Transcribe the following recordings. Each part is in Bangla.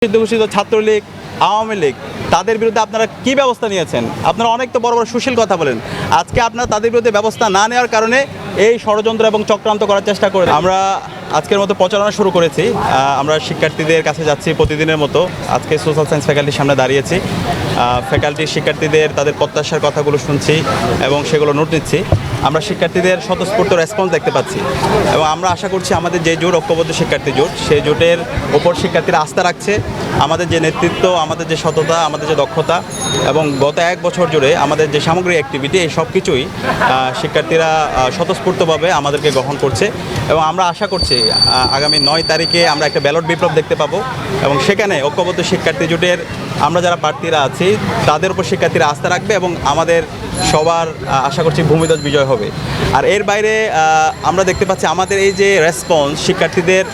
ঘোষিত ছাত্রলীগ, আওয়ামী লীগ তাদের বিরুদ্ধে আপনারা কি ব্যবস্থা নিয়েছেন? আপনারা অনেক তো বড় বড় সুশীল কথা বলেন, আজকে আপনারা তাদের বিরুদ্ধে ব্যবস্থা না নেওয়ার কারণে এই ষড়যন্ত্র এবং চক্রান্ত করার চেষ্টা করে আমরা আজকের মতো প্রচারণা শুরু করেছি। আমরা শিক্ষার্থীদের কাছে যাচ্ছি প্রতিদিনের মতো। আজকে সোশ্যাল সায়েন্স ফ্যাকাল্টির সামনে দাঁড়িয়েছি, ফ্যাকাল্টির শিক্ষার্থীদের তাদের প্রত্যাশার কথাগুলো শুনছি এবং সেগুলো নোট নিচ্ছি। আমরা শিক্ষার্থীদের স্বতঃস্ফূর্ত রেসপন্স দেখতে পাচ্ছি এবং আমরা আশা করছি আমাদের যে জোট, ঐক্যবদ্ধ শিক্ষার্থী জোট, সেই জোটের ওপর শিক্ষার্থীরা আস্থা রাখছে। আমাদের যে নেতৃত্ব, আমাদের যে সততা, আমাদের যে দক্ষতা এবং গত এক বছর জুড়ে আমাদের যে সামগ্রিক অ্যাক্টিভিটি, এই সব কিছুই শিক্ষার্থীরা স্বতঃস্ফূর্তভাবে আমাদেরকে গ্রহণ করছে এবং আমরা আশা করছি আগামী 9 তারিখে আমরা একটা ব্যালট বিপ্লব দেখতে পাবো এবং সেখানে ঐক্যবদ্ধ শিক্ষার্থী জোটের আমরা যারা প্রার্থীরা আছি তাদের উপর শিক্ষার্থীরা আস্থা রাখবে এবং আমাদের সবার আশা করছি ভূমিধ্বজ বিজয় হবে। আর এর বাইরে আমরা দেখতে পাচ্ছি আমাদের এই যে রেসপন্স, শিক্ষার্থীদের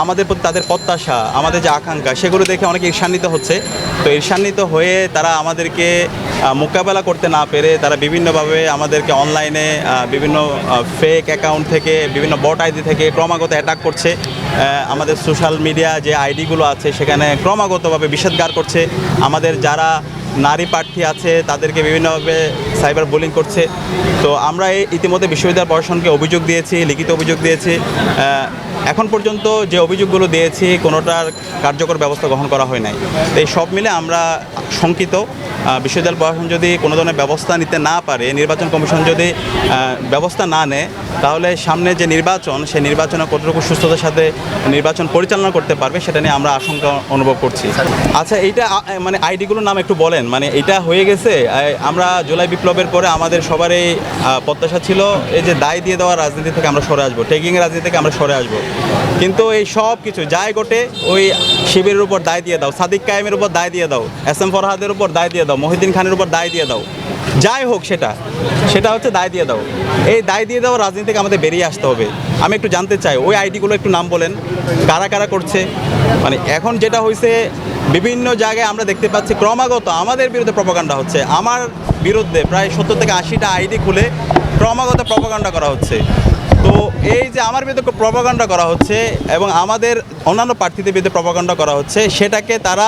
আমাদের প্রতি তাদের প্রত্যাশা, আমাদের যে আকাঙ্ক্ষা, সেগুলো দেখে অনেকে ঈর্ষান্বিত হচ্ছে। তো ঈর্ষান্বিত হয়ে তারা আমাদেরকে মোকাবেলা করতে না পেরে তারা বিভিন্নভাবে আমাদেরকে অনলাইনে বিভিন্ন ফেক অ্যাকাউন্ট থেকে, বিভিন্ন বট আইডি থেকে ক্রমাগত অ্যাটাক করছে। আমাদের সোশ্যাল মিডিয়া যে আইডিগুলো আছে সেখানে ক্রমাগতভাবে বিষেধগার করছে। আমাদের যারা নারী প্রার্থী আছে তাদেরকে বিভিন্নভাবে সাইবার বুলিং করছে। তো আমরা ইতিমধ্যে বিশ্ববিদ্যালয় প্রশাসনকে অভিযোগ দিয়েছি, লিখিত অভিযোগ দিয়েছি। এখন পর্যন্ত যে অভিযোগগুলো দিয়েছি কোনোটার কার্যকর ব্যবস্থা গ্রহণ করা হয় নাই। তো এই সব মিলে আমরা শঙ্কিত। বিশ্ববিদ্যালয় প্রশাসন যদি কোনো ধরনের ব্যবস্থা নিতে না পারে, নির্বাচন কমিশন যদি ব্যবস্থা না নেয়, তাহলে সামনে যে নির্বাচন, সেই নির্বাচনে কতটুকু সুস্থতার সাথে নির্বাচন পরিচালনা করতে পারবে সেটা নিয়ে আমরা আশঙ্কা অনুভব করছি। আচ্ছা, এইটা মানে আইডিগুলোর নাম একটু বলেন। মানে এটা হয়ে গেছে, আমরা জুলাই বিপ্লবের পরে আমাদের সবারই প্রত্যাশা ছিল এই যে দায় দিয়ে দেওয়ার রাজনীতি থেকে আমরা সরে আসবো, টেকিংয়ের রাজনীতি থেকে আমরা সরে আসবো। কিন্তু এই সব কিছু যাই ঘটে, ওই শিবিরের উপর দায় দিয়ে দাও, সাদিক কায়েমের উপর দায় দিয়ে দাও, SM ফরহাদের উপর দায় দিয়ে দাও, মহিউদ্দিন খানের উপর দায় দিয়ে দাও, যাই হোক সেটা হচ্ছে দায় দিয়ে দাও। এই দায় দিয়ে দেওয়ার রাজনীতি থেকে আমাদের বেরিয়ে আসতে হবে। আমি একটু জানতে চাই ওই আইডিগুলো একটু নাম বলেন, কারা কারা করছে। মানে এখন যেটা হয়েছে, বিভিন্ন জায়গায় আমরা দেখতে পাচ্ছি ক্রমাগত আমাদের বিরুদ্ধে প্রপাগান্ডা হচ্ছে। আমার বিরুদ্ধে প্রায় 70 থেকে 80টা আইডি খুলে ক্রমাগত প্রপাগান্ডা করা হচ্ছে। তো এই যে আমার বিরুদ্ধে প্রপাগান্ডা করা হচ্ছে এবং আমাদের অন্যান্য প্রার্থীদের বিরুদ্ধে প্রপাগান্ডা করা হচ্ছে, সেটাকে তারা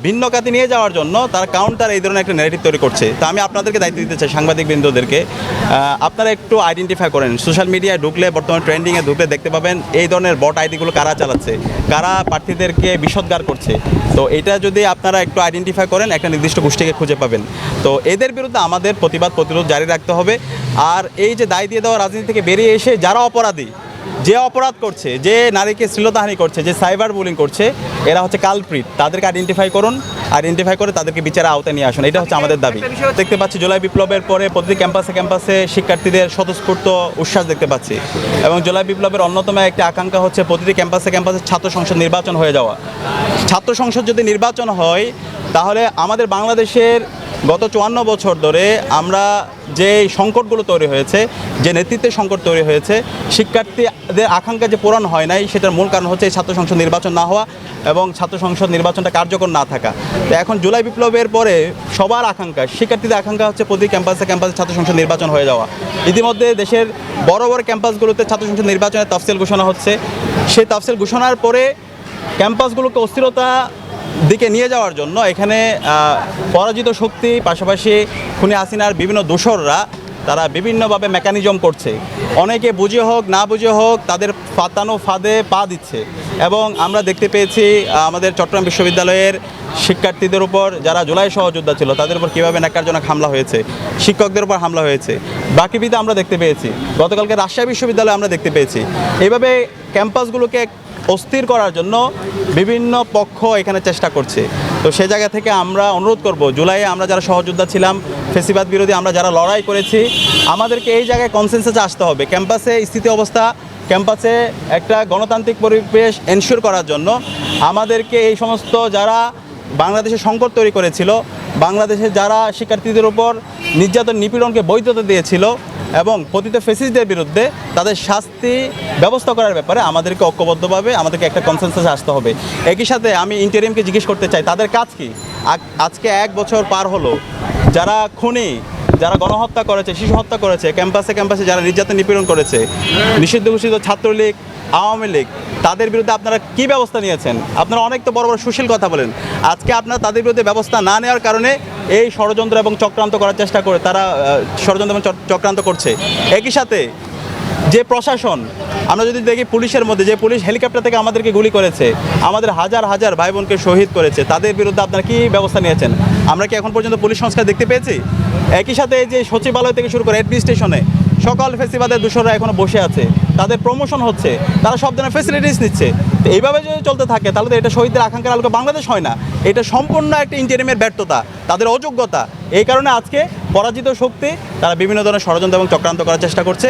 ভিন্ন খাতে নিয়ে যাওয়ার জন্য তারা কাউন্টার এই ধরনের একটা ন্যারেটিভ তৈরি করছে। তো আমি আপনাদেরকে দায়িত্ব দিতে চাই, সাংবাদিকবৃন্দদেরকে, আপনারা একটু আইডেন্টিফাই করেন। সোশ্যাল মিডিয়ায় ঢুকলে, বর্তমানে ট্রেন্ডিংয়ে ঢুকলে দেখতে পাবেন এই ধরনের বট আইডিগুলো কারা চালাচ্ছে, কারা প্রার্থীদেরকে বিষোদ্গার করছে। তো এটা যদি আপনারা একটু আইডেন্টিফাই করেন, একটা নির্দিষ্ট গোষ্ঠীকে খুঁজে পাবেন। তো এদের বিরুদ্ধে আমাদের প্রতিবাদ প্রতিরোধ জারি রাখতে হবে। আর এই যে দায় দিয়ে দেওয়া রাজনীতি থেকে বেরিয়ে এসে যারা অপরাধী, যে অপরাধ করছে, যে নারীকে শ্লীলতাহানি করছে, যে সাইবার বুলিং করছে, এরা হচ্ছে কালপ্রিট। তাদেরকে আইডেন্টিফাই করুন, আইডেন্টিফাই করে তাদেরকে বিচারের আওতায় নিয়ে আসুন। এটা হচ্ছে আমাদের দাবি। দেখতে পাচ্ছি জুলাই বিপ্লবের পরে প্রতিটি ক্যাম্পাসে শিক্ষার্থীদের স্বতঃস্ফূর্ত উচ্ছ্বাস দেখতে পাচ্ছি এবং জুলাই বিপ্লবের অন্যতম একটি আকাঙ্ক্ষা হচ্ছে প্রতিটি ক্যাম্পাসে ছাত্র সংসদ নির্বাচন হয়ে যাওয়া। ছাত্র সংসদ যদি নির্বাচন হয়, তাহলে আমাদের বাংলাদেশের গত 54 বছর ধরে আমরা যে সংকটগুলো তৈরি হয়েছে, যে নেতৃত্বের সংকট তৈরি হয়েছে, শিক্ষার্থীদের আকাঙ্ক্ষা যে পূরণ হয় নাই, সেটার মূল কারণ হচ্ছে এই ছাত্র সংসদ নির্বাচন না হওয়া এবং ছাত্র সংসদ নির্বাচনটা কার্যকর না থাকা। তো এখন জুলাই বিপ্লবের পরে সবার আকাঙ্ক্ষা, শিক্ষার্থীদের আকাঙ্ক্ষা হচ্ছে প্রতি ক্যাম্পাসে ছাত্র সংসদ নির্বাচন হয়ে যাওয়া। ইতিমধ্যে দেশের বড় বড় ক্যাম্পাসগুলোতে ছাত্র সংসদ নির্বাচনের তফসিল ঘোষণা হচ্ছে। সেই তফসিল ঘোষণার পরে ক্যাম্পাসগুলোকে অস্থিরতা দিকে নিয়ে যাওয়ার জন্য এখানে পরাজিত শক্তি, পাশাপাশি খুনি হাসিনার বিভিন্ন দোসররা তারা বিভিন্নভাবে মেকানিজম করছে। অনেকে বুঝে হোক না বুঝে হোক তাদের ফাতানো ফাঁদে পা দিচ্ছে এবং আমরা দেখতে পেয়েছি আমাদের চট্টগ্রাম বিশ্ববিদ্যালয়ের শিক্ষার্থীদের উপর যারা জুলাই সহযোদ্ধা ছিল তাদের উপর কীভাবে ন্যাক্কারজনক হামলা হয়েছে, শিক্ষকদের উপর হামলা হয়েছে। বাকিবিতে আমরা দেখতে পেয়েছি, গতকালকে রাজশাহী বিশ্ববিদ্যালয়ে আমরা দেখতে পেয়েছি। এইভাবে ক্যাম্পাসগুলোকে অস্থির করার জন্য বিভিন্ন পক্ষ এখানে চেষ্টা করছে। তো সে জায়গা থেকে আমরা অনুরোধ করব, জুলাইয়ে আমরা যারা সহযোদ্ধা ছিলাম, ফেসিবাদ বিরোধী আমরা যারা লড়াই করেছি, আমাদেরকে এই জায়গায় কনসেনসাসে আসতে হবে। ক্যাম্পাসে স্থিতি অবস্থা, ক্যাম্পাসে একটা গণতান্ত্রিক পরিবেশ এনশিওর করার জন্য আমাদেরকে এই সমস্ত যারা বাংলাদেশে সংকট তৈরি করেছিল, বাংলাদেশে যারা শিক্ষার্থীদের উপর নির্যাতন নিপীড়নকে বৈধতা দিয়েছিল এবং পতিত ফ্যাসিস্টদের বিরুদ্ধে তাদের শাস্তি ব্যবস্থা করার ব্যাপারে আমাদেরকে ঐক্যবদ্ধভাবে আমাদেরকে একটা কনসেনসাসে আসতে হবে। একই সাথে আমি ইন্টারিমকে জিজ্ঞেস করতে চাই, তাদের কাজ কি? আজকে 1 বছর পার হলো, যারা খুনি, যারা গণহত্যা করেছে, শিশু হত্যা করেছে, ক্যাম্পাসে যারা নির্যাতন নিপীড়ন করেছে, নিষিদ্ধ ঘোষিত ছাত্রলীগ, আওয়ামী লীগ তাদের বিরুদ্ধে আপনারা কি ব্যবস্থা নিয়েছেন? আপনারা অনেক তো বড় বড় সুশীল কথা বলেন, আজকে আপনারা তাদের বিরুদ্ধে ব্যবস্থা না নেওয়ার কারণে এই ষড়যন্ত্র এবং চক্রান্ত করার চেষ্টা করে তারা ষড়যন্ত্র এবং চক্রান্ত করছে। একই সাথে যে প্রশাসন, আমরা যদি দেখি পুলিশের মধ্যে যে পুলিশ হেলিকপ্টার থেকে আমাদেরকে গুলি করেছে, আমাদের হাজার হাজার ভাই বোনকে শহীদ করেছে, তাদের বিরুদ্ধে আপনারা কী ব্যবস্থা নিয়েছেন? আমরা কি এখন পর্যন্ত পুলিশ সংস্কার দেখতে পেয়েছি? একই সাথে এই যে সচিবালয় থেকে শুরু করে অ্যাডমিনিস্ট্রেশনে সকল ফেসিবাদের দূষণরা এখনও বসে আছে, তাদের প্রমোশন হচ্ছে, তারা সব ধরনের ফেসিলিটিস নিচ্ছে। তো এইভাবে যদি চলতে থাকে তাহলে তো এটা শহীদদের আকাঙ্ক্ষার আলোকে বাংলাদেশ হয় না, এটা সম্পূর্ণ একটা ইন্টারিমের ব্যর্থতা, তাদের অযোগ্যতা। এই কারণে আজকে পরাজিত শক্তি তারা বিভিন্ন ধরনের ষড়যন্ত্র এবং চক্রান্ত করার চেষ্টা করছে।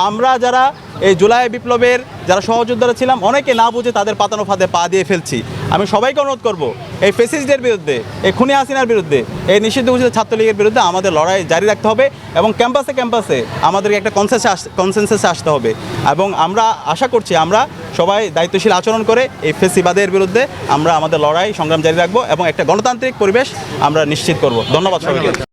আমরা যারা এই জুলাই বিপ্লবের যারা সহযোদ্ধারা ছিলাম, অনেকে না বুঝে তাদের পাতানো ফাঁদে পা দিয়ে ফেলছি। আমি সবাইকে অনুরোধ করব, এই ফেসিস্টদের বিরুদ্ধে, এই খুনি হাসিনার বিরুদ্ধে, এই নিষিদ্ধ ঘোষিত ছাত্রলীগের বিরুদ্ধে আমাদের লড়াই জারি রাখতে হবে এবং ক্যাম্পাসে ক্যাম্পাসে আমাদেরকে একটা কনসেনসাসে আসতে হবে। এবং আমরা আশা করছি আমরা সবাই দায়িত্বশীল আচরণ করে এই ফেসিবাদের বিরুদ্ধে আমরা আমাদের লড়াই সংগ্রাম জারি রাখবো এবং একটা গণতান্ত্রিক পরিবেশ আমরা নিশ্চিত করব। ধন্যবাদ সবাইকে।